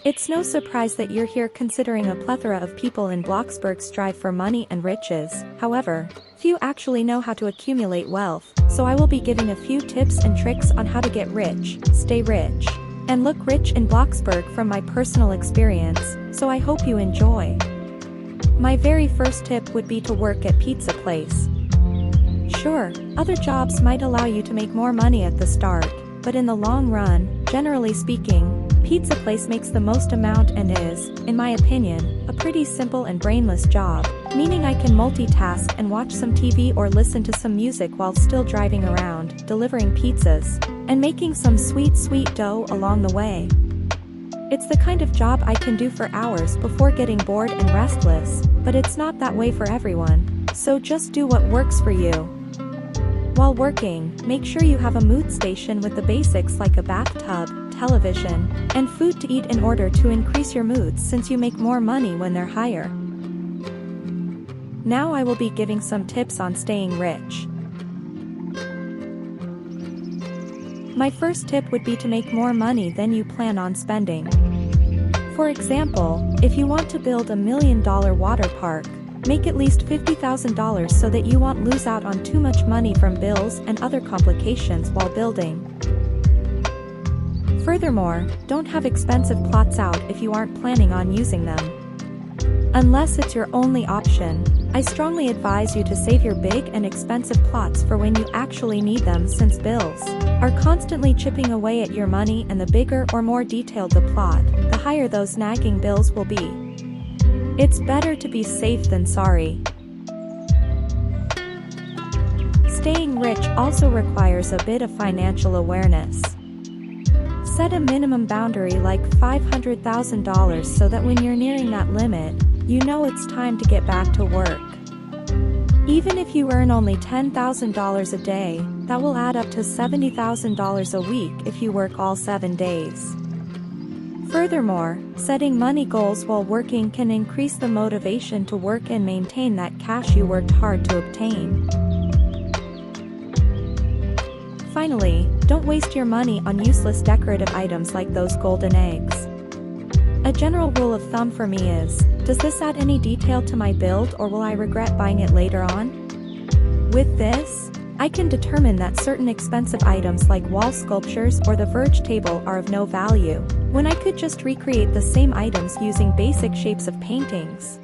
It's no surprise that you're here considering a plethora of people in Bloxburg strive for money and riches. However, few actually know how to accumulate wealth, so I will be giving a few tips and tricks on how to get rich, stay rich, and look rich in Bloxburg from my personal experience, so I hope you enjoy. My very first tip would be to work at pizza place. Sure, other jobs might allow you to make more money at the start, but in the long run, generally speaking, pizza place makes the most amount and is, in my opinion, a pretty simple and brainless job, meaning I can multitask and watch some TV or listen to some music while still driving around, delivering pizzas, and making some sweet dough along the way. It's the kind of job I can do for hours before getting bored and restless, but it's not that way for everyone, so just do what works for you. While working, make sure you have a mood station with the basics like a bathtub, television, and food to eat in order to increase your moods since you make more money when they're higher. Now I will be giving some tips on staying rich. My first tip would be to make more money than you plan on spending. For example, if you want to build $1 million water park, make at least $50,000 so that you won't lose out on too much money from bills and other complications while building. Furthermore, don't have expensive plots out if you aren't planning on using them. Unless it's your only option, I strongly advise you to save your big and expensive plots for when you actually need them since bills are constantly chipping away at your money, and the bigger or more detailed the plot, the higher those nagging bills will be. It's better to be safe than sorry. Staying rich also requires a bit of financial awareness. Set a minimum boundary like $500,000 so that when you're nearing that limit, you know it's time to get back to work. Even if you earn only $10,000 a day, that will add up to $70,000 a week if you work all 7 days. Furthermore, setting money goals while working can increase the motivation to work and maintain that cash you worked hard to obtain. Finally, don't waste your money on useless decorative items like those golden eggs. A general rule of thumb for me is, does this add any detail to my build or will I regret buying it later on? With this, I can determine that certain expensive items like wall sculptures or the verge table are of no value, when I could just recreate the same items using basic shapes of paintings.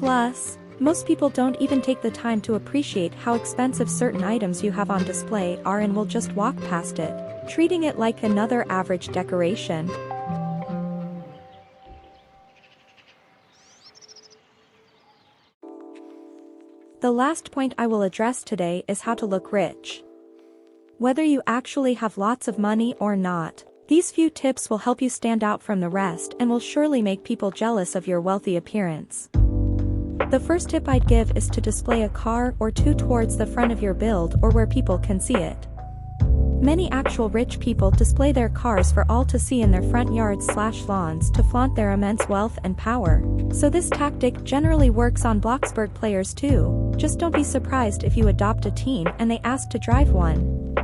Plus, most people don't even take the time to appreciate how expensive certain items you have on display are and will just walk past it, treating it like another average decoration. The last point I will address today is how to look rich. Whether you actually have lots of money or not, these few tips will help you stand out from the rest and will surely make people jealous of your wealthy appearance. The first tip I'd give is to display a car or two towards the front of your build or where people can see it. Many actual rich people display their cars for all to see in their front yards/lawns to flaunt their immense wealth and power, so this tactic generally works on Bloxburg players too. Just don't be surprised if you adopt a team and they ask to drive one.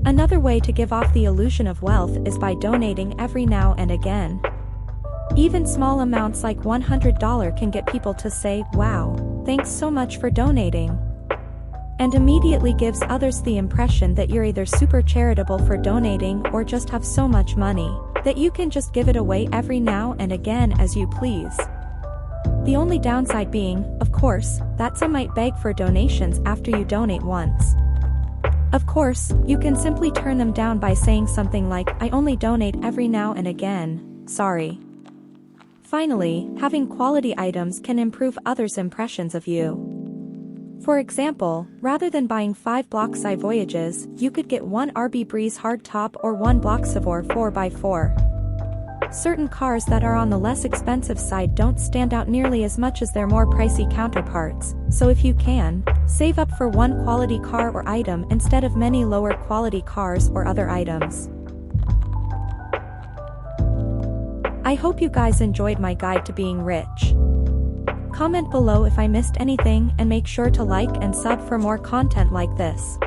Another way to give off the illusion of wealth is by donating every now and again. Even small amounts like $100 can get people to say, "Wow, thanks so much for donating," and immediately gives others the impression that you're either super charitable for donating or just have so much money that you can just give it away every now and again as you please. The only downside being, of course, that some might beg for donations after you donate once. Of course, you can simply turn them down by saying something like, "I only donate every now and again, sorry." Finally, having quality items can improve others' impressions of you. For example, rather than buying 5 Bloxi Voyages, you could get 1 RB Breeze hardtop or 1 Bloxivore 4x4. Certain cars that are on the less expensive side don't stand out nearly as much as their more pricey counterparts, so if you can, save up for one quality car or item instead of many lower quality cars or other items. I hope you guys enjoyed my guide to being rich. Comment below if I missed anything and make sure to like and sub for more content like this.